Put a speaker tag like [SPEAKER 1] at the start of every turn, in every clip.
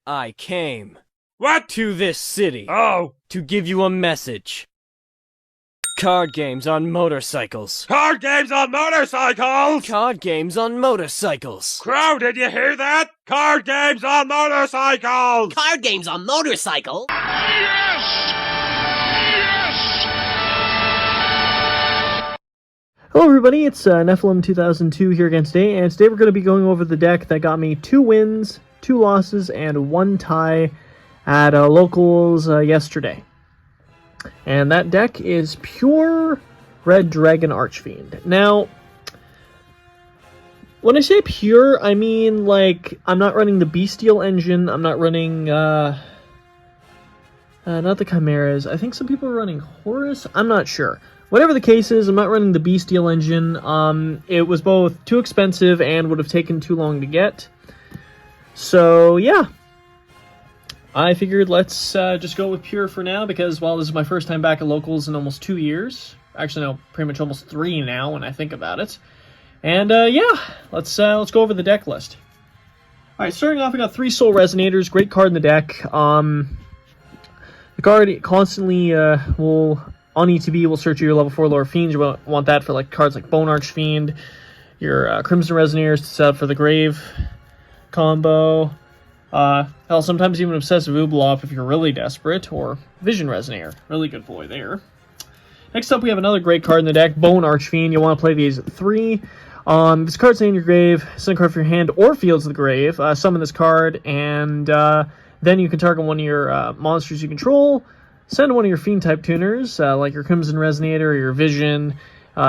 [SPEAKER 1] I came
[SPEAKER 2] What?
[SPEAKER 1] to this city
[SPEAKER 2] Oh,
[SPEAKER 1] to give you a message. Card games on motorcycles.
[SPEAKER 2] card games on motorcycles!
[SPEAKER 1] Card games on motorcycles.
[SPEAKER 2] Crow, did you hear that? Card games on motorcycles!
[SPEAKER 3] Card games on motorcycle?
[SPEAKER 4] Hello everybody, it's Nephilim 2002 here again today, and today we're going to be going over the deck that got me 2 wins, 2 losses, and 1 tie at locals yesterday. And that deck is pure Red Dragon Archfiend. Now, when I say pure, I mean, like, I'm not running the Bestial engine, I'm not running, not the Chimeras. I think some people are running Horus, I'm not sure. Whatever the case is, I'm not running the Bestial engine. It was both too expensive and would have taken too long to get. So, yeah. I figured let's just go with Pure for now, because, well, this is my first time back at locals in almost 2 years. Actually, no, pretty much almost 3 now when I think about it. And, yeah, let's go over the deck list. Alright, starting off, we got 3 Soul Resonators, great card in the deck. The card constantly will... On ETB, will search your level 4 lower fiends. You want that for like cards like Bone Archfiend, your Crimson Resonators to set up for the Grave combo. Hell, sometimes even Obsessive Oobleop if you're really desperate, or Vision Resonator. Really good boy there. Next up, we have another great card in the deck, Bone Archfiend. You want to play these at 3. This card's in your grave, send a card from your hand or field to the grave. Summon this card, and then you can target one of your monsters you control. Send one of your Fiend-type tuners, like your Crimson Resonator or your Vision,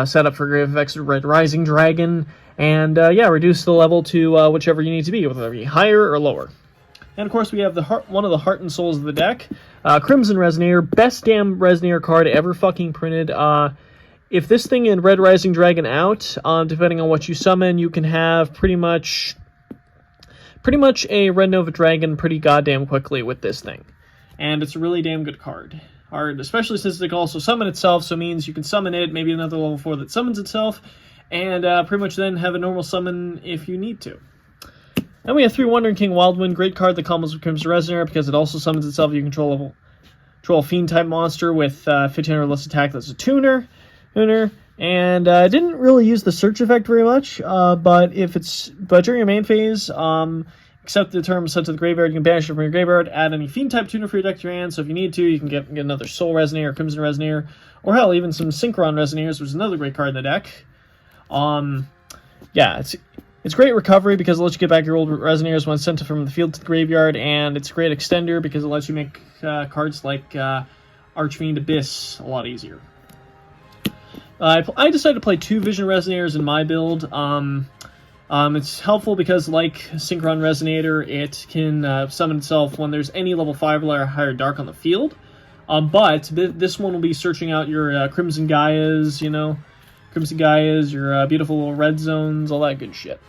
[SPEAKER 4] set up for Grave Effects Red Rising Dragon, and yeah, reduce the level to whichever you need to be, whether it be higher or lower. And of course, we have the one of the Heart and Souls of the deck, Crimson Resonator, best damn Resonator card ever fucking printed. If this thing in Red Rising Dragon out, depending on what you summon, you can have pretty much a Red Nova Dragon pretty goddamn quickly with this thing. And it's a really damn good card, especially since it can also summon itself, so it means you can summon it, maybe another level 4 that summons itself, and pretty much then have a normal summon if you need to. Then we have 3 Wandering King Wildwind, great card that combos with Crimson Resonator because it also summons itself. You control a Fiend-type monster with 1500 or less attack that's a tuner, and didn't really use the search effect very much, but during your main phase, except the term sent to the graveyard, you can banish it from your graveyard, add any Fiend-type tuner for your deck to your hand, so if you need to, you can get another Soul Resonator, Crimson Resonator, or hell, even some Synchron Resonators, which is another great card in the deck. Yeah, it's great recovery because it lets you get back your old Resonators when sent from the field to the graveyard, and it's a great extender because it lets you make cards like Archfiend Abyss a lot easier. I decided to play 2 Vision Resonators in my build. It's helpful because, like Synchron Resonator, it can summon itself when there's any level 5 or higher dark on the field. But this one will be searching out your Crimson Gaias, your beautiful little red zones, all that good shit.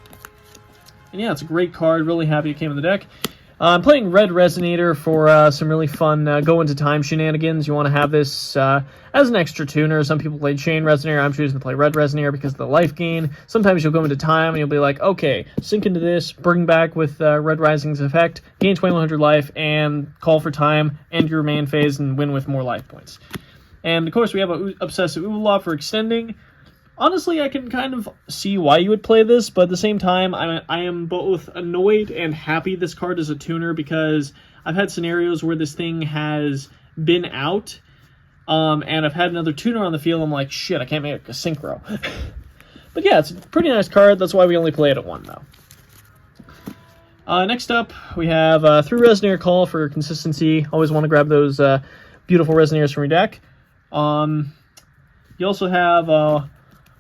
[SPEAKER 4] And yeah, it's a great card. Really happy it came in the deck. I'm playing Red Resonator for some really fun go into time shenanigans. You want to have this as an extra tuner. Some people play Chain Resonator. I'm choosing to play Red Resonator because of the life gain. Sometimes you'll go into time and you'll be like, okay, sink into this, bring back with Red Rising's effect, gain 2100 life, and call for time, end your main phase, and win with more life points. And of course, we have an Obsessive Oobleop for extending. Honestly, I can kind of see why you would play this, but at the same time, I am both annoyed and happy this card is a tuner because I've had scenarios where this thing has been out, and I've had another tuner on the field. I'm like, shit, I can't make a synchro. But yeah, it's a pretty nice card. That's why we only play it at 1, though. Next up, we have 3 Resonator Call for consistency. Always want to grab those beautiful Resonators from your deck. You also have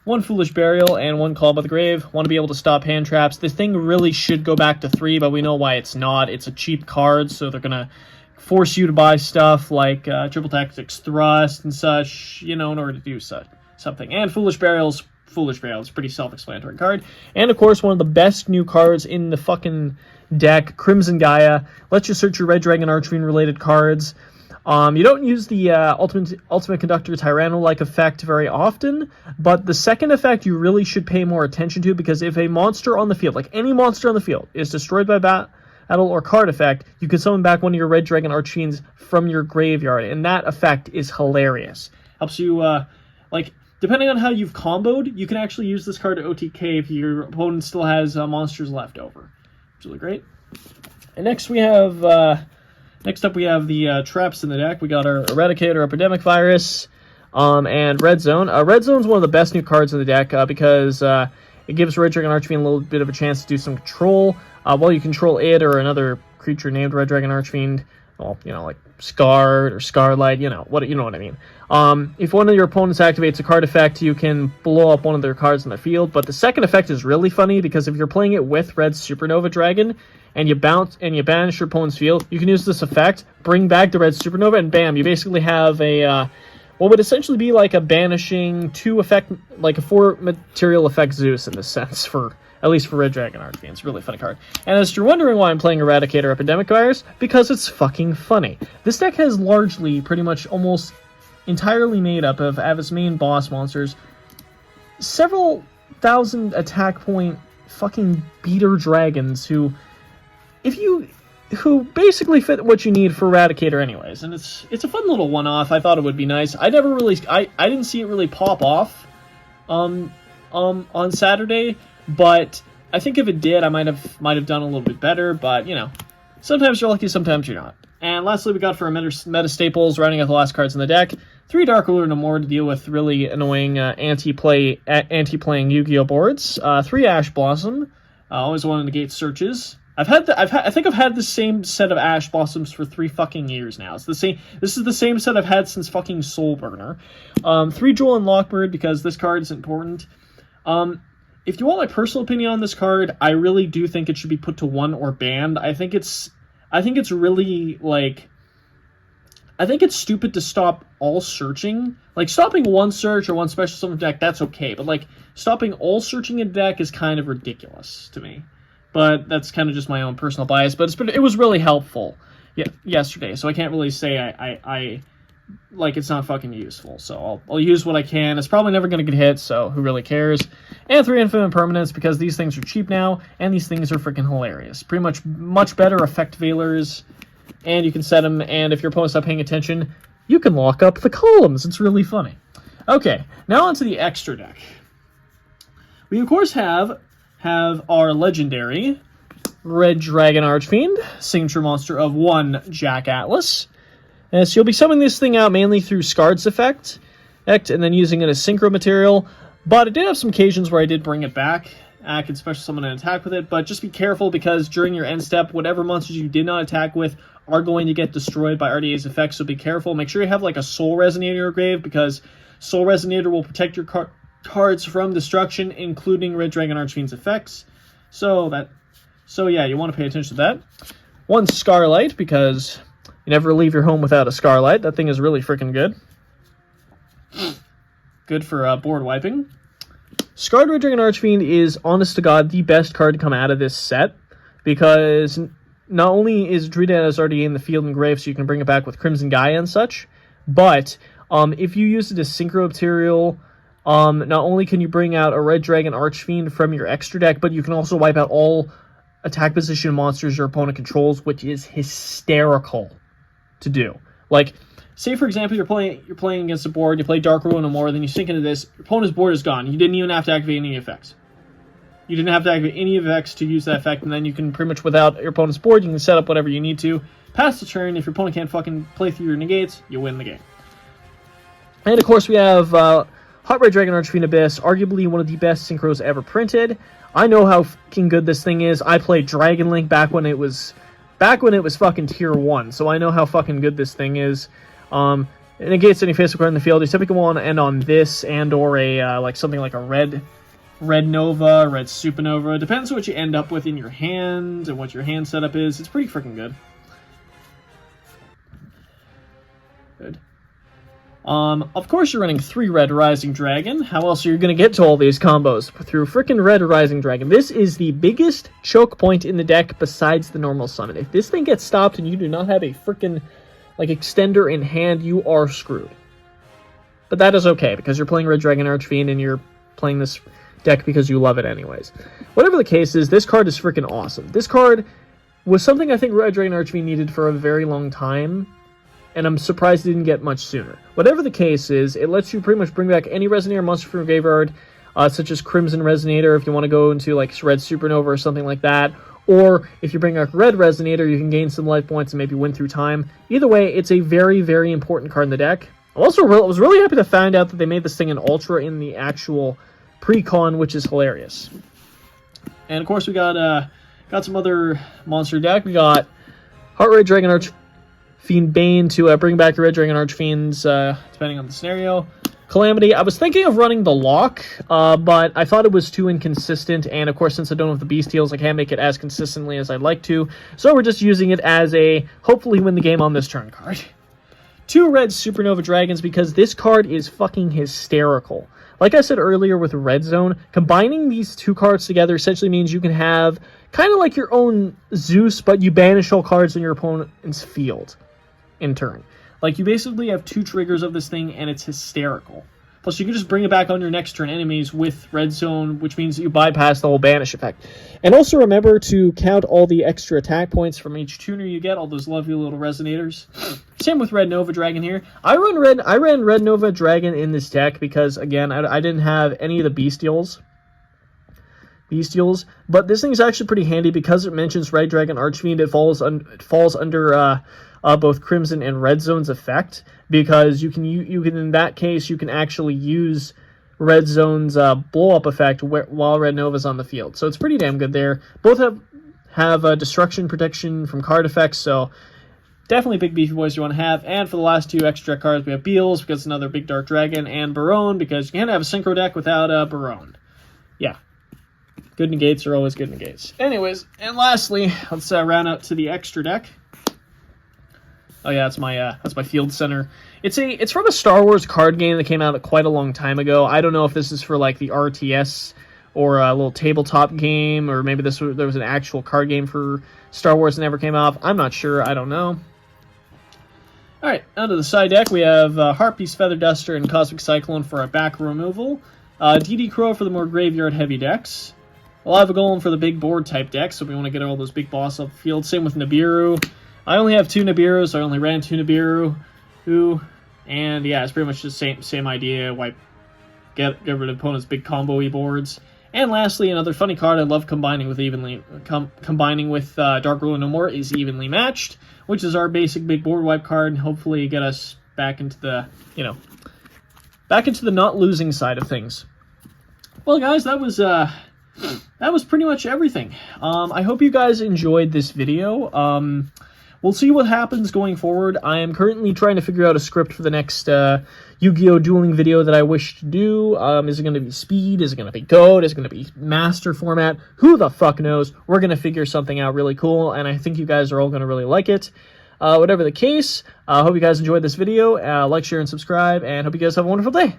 [SPEAKER 4] 1 Foolish Burial and 1 Call by the Grave. Want to be able to stop hand traps. This thing really should go back to 3, but we know why it's not. It's a cheap card, so they're going to force you to buy stuff like Triple Tactics Thrust and such, in order to do something. And Foolish Burial's Foolish Burial. It's a pretty self-explanatory card. And, of course, one of the best new cards in the fucking deck, Crimson Gaia. Lets you search your Red Dragon Archfiend-related cards. You don't use the Ultimate Conductor Tyranno-like effect very often, but the second effect you really should pay more attention to, because if a monster on the field, like any monster on the field, is destroyed by battle, or card effect, you can summon back one of your Red Dragon Archfiends from your graveyard, and that effect is hilarious. Helps you, depending on how you've comboed, you can actually use this card to OTK if your opponent still has monsters left over. It's really great. And next we have, next up we have the traps in the deck. We got our Eradicator, Epidemic Virus, and Red Zone. Red Zone's one of the best new cards in the deck because it gives Red Dragon Archfiend a little bit of a chance to do some control. While you control it or another creature named Red Dragon Archfiend, well, like Scarred or Scarlight, you know what I mean. If one of your opponents activates a card effect, you can blow up one of their cards in their field. But the second effect is really funny because if you're playing it with Red Supernova Dragon and you banish your opponent's field, you can use this effect, bring back the Red Supernova, and bam, you basically have a what would essentially be like a banishing 2 effect, like a 4 material effect Zeus in this sense, at least for Red Dragon Archfiend. It's a really funny card. And as you're wondering why I'm playing Eradicator Epidemic Virus, because it's fucking funny. This deck has largely, pretty much almost entirely made up of its main boss monsters, several thousand attack point fucking beater dragons who basically fit what you need for Eradicator anyways. And it's a fun little one-off. I thought it would be nice. I didn't see it really pop off on Saturday, but I think if it did, I might have done a little bit better. But sometimes you're lucky, sometimes you're not. And lastly, we got for our meta staples, rounding out the last cards in the deck, 3 Darkworlds and more to deal with really annoying anti-playing Yu-Gi-Oh boards. 3 Ash Blossom, always want to negate searches. I think I've had the same set of Ash Blossoms for 3 fucking years now. This is the same set I've had since fucking Soulburner. 3 Jewel and Lockbird because this card is important. If you want my personal opinion on this card, I really do think it should be put to 1 or banned. I think it's really I think it's stupid to stop all searching. Like, stopping 1 search or 1 special summon deck, that's okay. But, stopping all searching a deck is kind of ridiculous to me. But that's kind of just my own personal bias. But it was really helpful yesterday. So I can't really say it's not fucking useful. So I'll use what I can. It's probably never going to get hit, so who really cares? And 3 Infinite Permanents because these things are cheap now. And these things are freaking hilarious. Pretty much better effect veilers. And you can set them, and if your opponent's not paying attention, you can lock up the columns. It's really funny. Okay, now onto the extra deck. We, of course, have our legendary Red Dragon Archfiend, signature monster of 1 Jack Atlas. And so you'll be summoning this thing out mainly through Scarred's effect, and then using it as synchro material. But I did have some occasions where I did bring it back. I can special summon and attack with it, but just be careful because during your end step, whatever monsters you did not attack with are going to get destroyed by RDA's effects, so be careful. Make sure you have a Soul Resonator in your grave because Soul Resonator will protect your cards from destruction, including Red Dragon Archfiend's effects. So yeah, you want to pay attention to that. 1 Scarlight because you never leave your home without a Scarlight. That thing is really freaking good. Good for board wiping. Scarred Red Dragon Archfiend is, honest to God, the best card to come out of this set, because not only is it treated as RDA in the field and grave, so you can bring it back with Crimson Gaia and such, but if you use it as synchro material, not only can you bring out a Red Dragon Archfiend from your extra deck, but you can also wipe out all attack position monsters your opponent controls, which is hysterical to do. Say, for example, you're playing against a board, you play Darkworlds no more, then you sink into this, your opponent's board is gone. You didn't even have to activate any effects. You didn't have to activate any effects to use that effect, and then you can pretty much, without your opponent's board, you can set up whatever you need to. Pass the turn. If your opponent can't fucking play through your negates, you win the game. And, of course, we have Hot Red Dragon Archfiend Abyss, arguably one of the best synchros ever printed. I know how fucking good this thing is. I played Dragon Link back when it was fucking tier 1, so I know how fucking good this thing is. It negates any physical card in the field. You typically want to end on this and or a something like a red Nova, red Supernova. Depends what you end up with in your hand and what your hand setup is. It's pretty freaking good. Good. Of course you're running 3 Red Rising Dragon. How else are you going to get to all these combos? Through freaking Red Rising Dragon. This is the biggest choke point in the deck besides the normal summon. If this thing gets stopped and you do not have a freaking extender in hand, you are screwed. But that is okay, because you're playing Red Dragon Archfiend and you're playing this deck because you love it anyways. Whatever the case is, this card is freaking awesome. This card was something I think Red Dragon Archfiend needed for a very long time, and I'm surprised it didn't get much sooner. Whatever the case is, it lets you pretty much bring back any Resonator monster from your graveyard, such as Crimson Resonator if you want to go into like Red Supernova or something like that, or if you bring back Red Resonator, you can gain some life points and maybe win through time. Either way, it's a very, very important card in the deck. I was really happy to find out that they made this thing an Ultra in the actual pre-con, which is hilarious. And of course, we got some other monster deck. We got Red Dragon Archfiend Bane to bring back your Red Dragon Archfiends, depending on the scenario. Calamity. I was thinking of running the Lock, but I thought it was too inconsistent, and of course, since I don't have the Bestials, I can't make it as consistently as I'd like to, so we're just using it as a hopefully win the game on this turn card. 2 red Supernova Dragons, because this card is fucking hysterical. Like I said earlier with Red Zone, combining these 2 cards together essentially means you can have kind of like your own Zeus, but you banish all cards in your opponent's field in turn. Like, you basically have 2 triggers of this thing, and it's hysterical. Plus, you can just bring it back on your next turn enemies with Red Zone, which means that you bypass the whole banish effect. And also remember to count all the extra attack points from each tuner you get, all those lovely little resonators. Same with Red Nova Dragon here. I ran Red Nova Dragon in this deck because, again, I didn't have any of the Bestials. But this thing is actually pretty handy because it mentions Red Dragon Archfiend. It falls under both Crimson and Red Zone's effect, because you can in that case you can actually use Red Zone's blow up effect while Red Nova's on the field. So it's pretty damn good there. Both have destruction protection from card effects, so definitely big beefy boys you want to have. And for the last 2 extra cards, we have Beals because it's another big dark dragon, and Barone because you can't have a synchro deck without Barone. Yeah. Good negates are always good negates. Anyways, and lastly, let's round out to the extra deck. Oh yeah, that's my Field Center. It's from a Star Wars card game that came out quite a long time ago. I don't know if this is for like the RTS or a little tabletop game, or maybe there was an actual card game for Star Wars that never came out. I'm not sure. I don't know. All right, onto the side deck. We have Harpy's Feather Duster and Cosmic Cyclone for our back removal. DD Crow for the more graveyard heavy decks. Lava Golem for the big board type decks, so we want to get all those big boss up the field. Same with Nibiru. I only have 2 Nibiru, so I only ran 2 Nibiru. And yeah, it's pretty much the same idea. Get rid of opponent's big combo-y boards. And lastly, another funny card I love combining with Darkworlds No More is Evenly Matched, which is our basic big board wipe card, and hopefully get us back into the not losing side of things. Well, guys, that was pretty much everything. I hope you guys enjoyed this video. We'll see what happens going forward. I am currently trying to figure out a script for the next Yu-Gi-Oh! Dueling video that I wish to do. Is it going to be speed? Is it going to be gold? Is it going to be master format? Who the fuck knows? We're going to figure something out really cool, and I think you guys are all going to really like it. Whatever the case, I hope you guys enjoyed this video. Like, share, and subscribe, and hope you guys have a wonderful day.